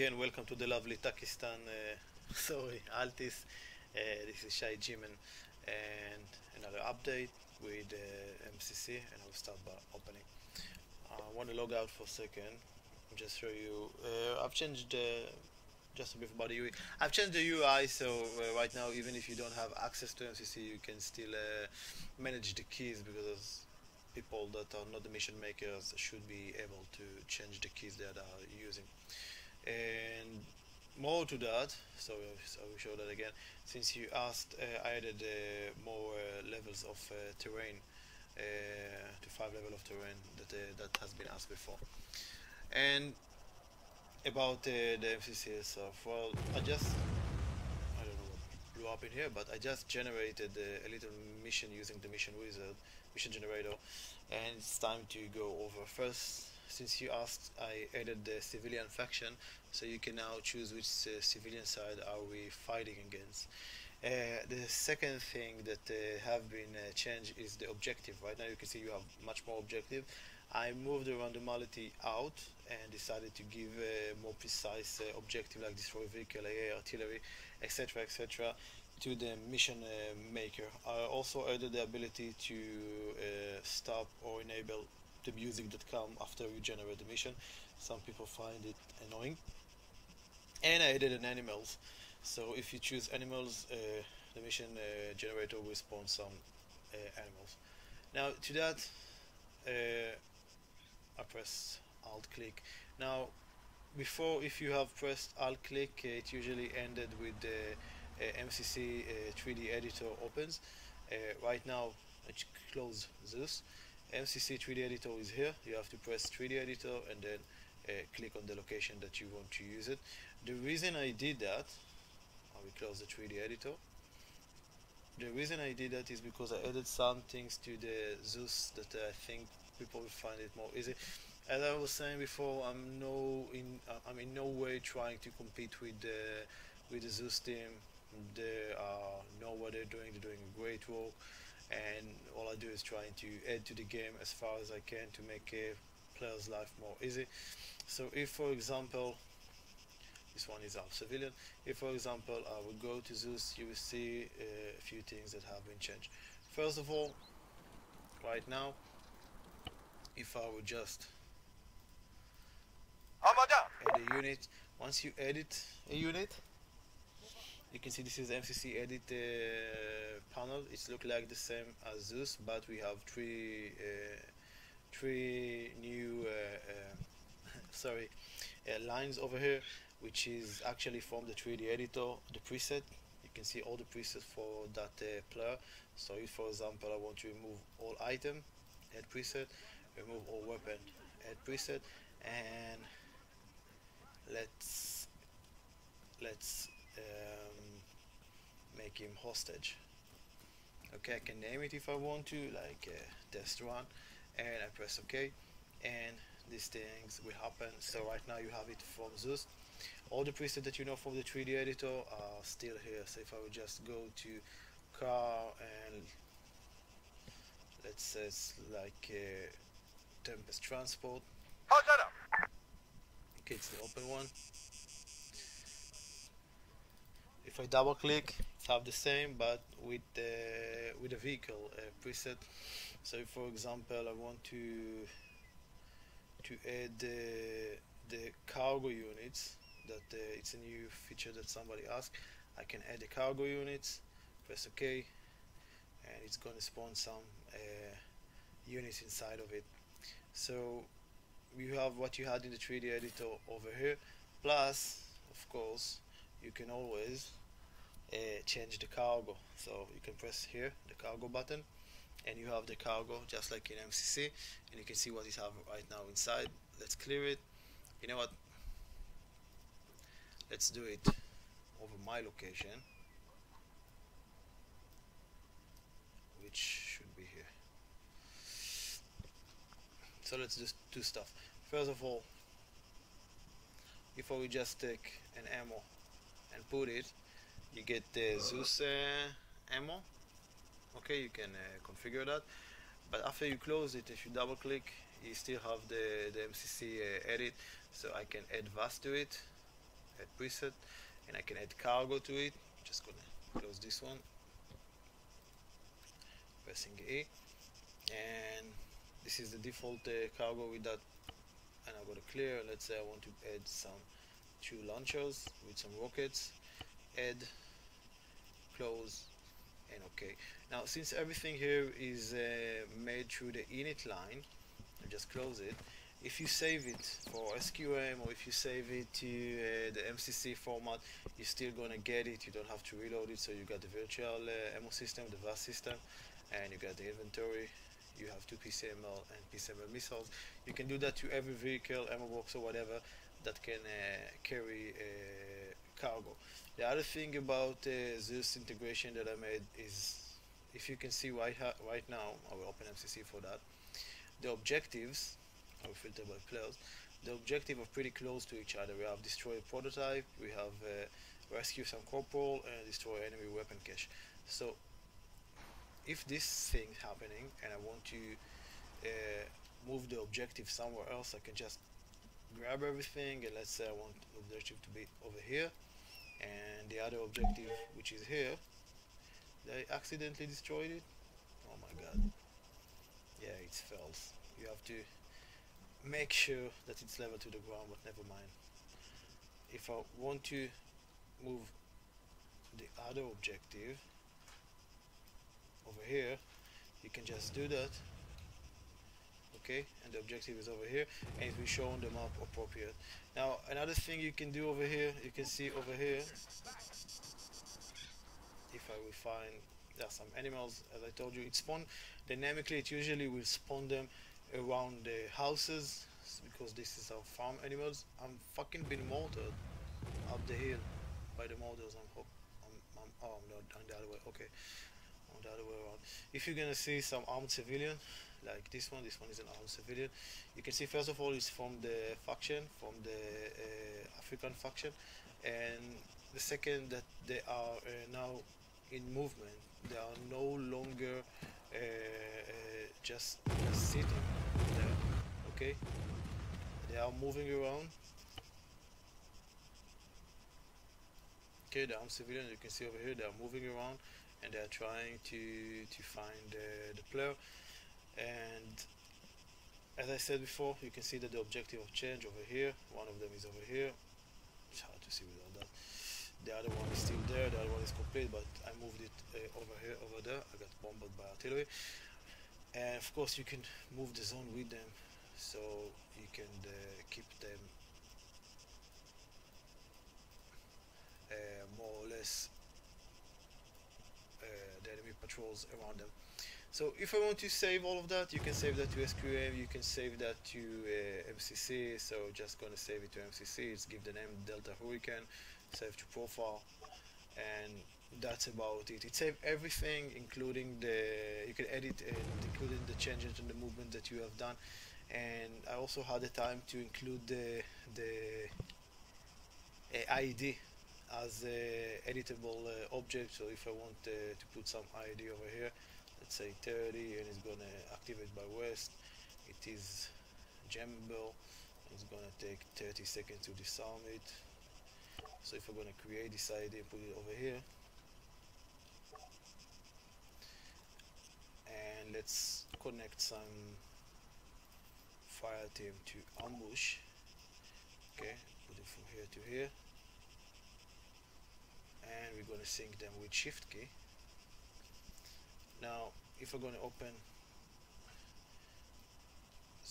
again, welcome to the lovely Pakistan. Sorry, Altis. This is Shai Jiman, and another update with MCC, and I'll start by opening. I want to log out for a second. Just show you. I've changed just a bit about the UI. I've changed the UI, so right now, even if you don't have access to MCC, you can still manage the keys because people that are not the mission makers should be able to change the keys that they are using. And more to that, so I will show that again. Since you asked, I added more levels of terrain to 5 levels of terrain that has been asked before. And about the MCC itself, well, I don't know what blew up in here, but I just generated a little mission using the mission wizard, mission generator, and it's time to go over. First, since you asked, I added the civilian faction, so you can now choose which civilian side are we fighting against. The second thing that have been changed is the objective. Right now you can see you have much more objective. I moved the randomity out and decided to give a more precise objective like destroy vehicle, AA, artillery, etc, etc to the mission maker. I also added the ability to stop or enable the music that comes after you generate the mission. Some people find it annoying. And I added an animals. So if you choose animals, the mission generator will spawn some animals. Now to that, I press Alt click. Now before, if you have pressed Alt click, it usually ended with the MCC 3D editor opens. Right now I close Zeus. MCC 3D editor is here. You have to press 3D editor and then click on the location that you want to use it. The reason I did that, I will close the 3D editor. The reason I did that is because I added some things to the Zeus that I think people will find it more easy. As I was saying before, I'm in no way trying to compete with the Zeus team. They know what they're doing. They're doing great work, and all I do is trying to add to the game as far as I can to make a player's life more easy. So if, for example, this one is our civilian, if for example I would go to Zeus, you will see a few things that have been changed. First of all, right now, if I would just add a unit, once you edit a unit, you can see this is MCC edit panel. It looks like the same as Zeus, but we have three new lines over here, which is actually from the 3D editor, the preset. You can see all the presets for that player. So if, for example, I want to remove all item, add preset, remove all weapon, add preset, and let's make him hostage. Okay, I can name it if I want to, like test run, and I press OK, and these things will happen. So right now you have it from Zeus. All the presets that you know from the 3D editor are still here. So if I would just go to car and let's say it's like Tempest Transport. Okay, it's the open one. If I double click, it's have the same, but with the vehicle preset. So if, for example, I want to add the cargo units, that it's a new feature that somebody asked, I can add the cargo units, press OK, and it's going to spawn some units inside of it. So you have what you had in the 3D editor over here, plus of course you can always change the cargo. So you can press here the cargo button and you have the cargo just like in MCC, and you can see what it have right now inside. Let's clear it. You know what, let's do it over my location, which should be here. So let's just do stuff. First of all, before we just take an ammo and put it, you get the Zeus ammo. Okay, you can configure that, but after you close it, if you double click, you still have the MCC edit, so I can add VAS to it, add preset, and I can add cargo to it. Just gonna close this one, pressing E, and this is the default cargo with that. And I'm gonna clear. Let's say I want to add some 2 launchers with some rockets. Add, close, and OK. Now since everything here is made through the init line, I just close it. If you save it for SQM, or if you save it to the MCC format, you're still gonna get it. You don't have to reload it. So you got the virtual ammo system, the VAS system, and you got the inventory. You have 2 PCML and PCML missiles. You can do that to every vehicle, ammo box, or whatever that can carry cargo. The other thing about Zeus integration that I made is, if you can see right now, I will open MCC for that. The objectives, I will filter by players. The objectives are pretty close to each other. We have destroy a prototype, we have rescue some corporal, and destroy enemy weapon cache. So if this thing happening and I want to move the objective somewhere else, I can just grab everything, and let's say I want the objective to be over here, and the other objective, which is here, they accidentally destroyed it. Oh my god. Yeah, it fails. You have to make sure that it's level to the ground, but never mind. If I want to move the other objective over here, you can just do that. Okay, and the objective is over here, and it will show on the map appropriate. Now another thing you can do over here, you can see over here, if I will find, there are some animals, as I told you, it spawn dynamically. It usually will spawn them around the houses, because this is our farm animals. I'm fucking been mortared up the hill by the mortars. Oh, I'm not on the other way. Okay, on the other way around. If you're gonna see some armed civilian like this one is an armed civilian. You can see first of all it's from the faction, from the African faction, and the second that they are now in movement. They are no longer just sitting there. Okay, they are moving around. Okay, the armed civilian, you can see over here, they are moving around and they are trying to find the player. And as I said before, you can see that the objective of change over here, one of them is over here. It's hard to see without that. The other one is still there, the other one is complete, but I moved it over here, over there. I got bombarded by artillery. And of course you can move the zone with them, so you can keep them more or less the enemy patrols around them. So if I want to save all of that, you can save that to SQM, you can save that to MCC. So just gonna save it to MCC, it's give the name Delta Hurricane, save to profile, and that's about it. It saves everything, including you can edit it, including the changes in the movement that you have done. And I also had the time to include the IED as a editable object. So if I want to put some IED over here, let's say 30, and it's gonna activate by West, it is jammable, it's gonna take 30 seconds to disarm it. So if I'm gonna create this ID and put it over here, and let's connect some fire team to ambush. Okay, put it from here to here, and we're gonna sync them with shift key. Now if I'm going to open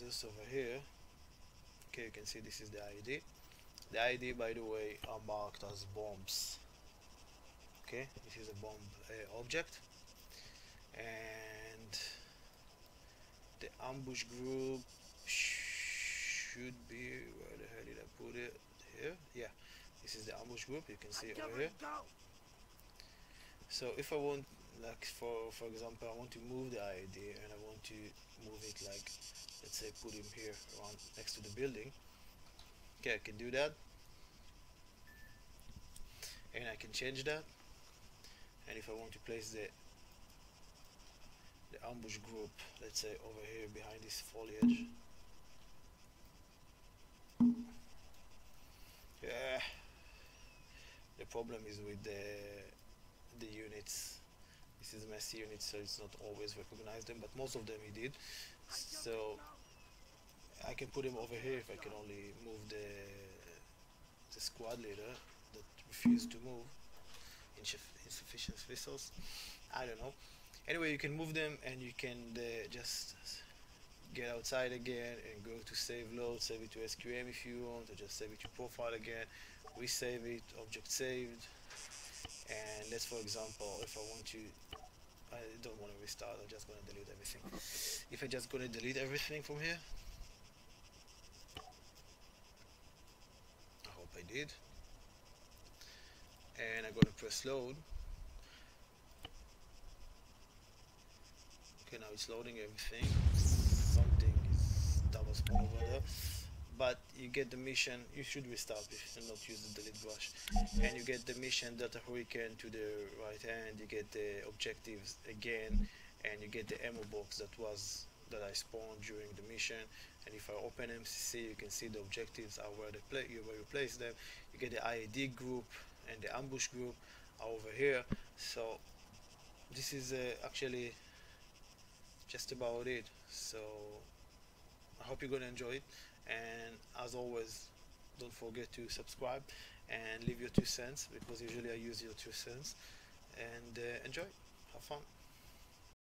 this over here, okay, you can see this is the ID. The ID, by the way, are marked as bombs. Okay, this is a bomb object, and the ambush group should be, where the hell did I put it? Here, yeah, this is the ambush group. You can see over here. So if I want, like for example, I want to move the ID and I want to move it, like let's say put him here around next to the building. Okay, I can do that, and I can change that. And if I want to place the ambush group, let's say over here behind this foliage, yeah, problem is with the units. This is messy unit, so it's not always recognize them, but most of them he did. So I can put him over here if I can only move the squad leader that refused to move. Insufficient vessels. I don't know. Anyway, you can move them and you can just get outside again and go to save load, save it to SQM if you want, or just save it to profile again, resave it, object saved. And let's, for example, if I want to, I don't want to restart, I'm just going to delete everything. If I just going to delete everything from here, I hope I did, and I'm going to press load. Okay, now it's loading everything. Something is double spawn over there, but you get the mission. You should restart if you not use the delete brush, and you get the mission Delta Hurricane to the right hand. You get the objectives again, and you get the ammo box that I spawned during the mission. And if I open MCC, you can see the objectives are where where you place them. You get the IED group and the ambush group are over here. So this is actually just about it. So I hope you're gonna enjoy it, and as always, don't forget to subscribe and leave your 2 cents, because usually I use your 2 cents, and enjoy, have fun.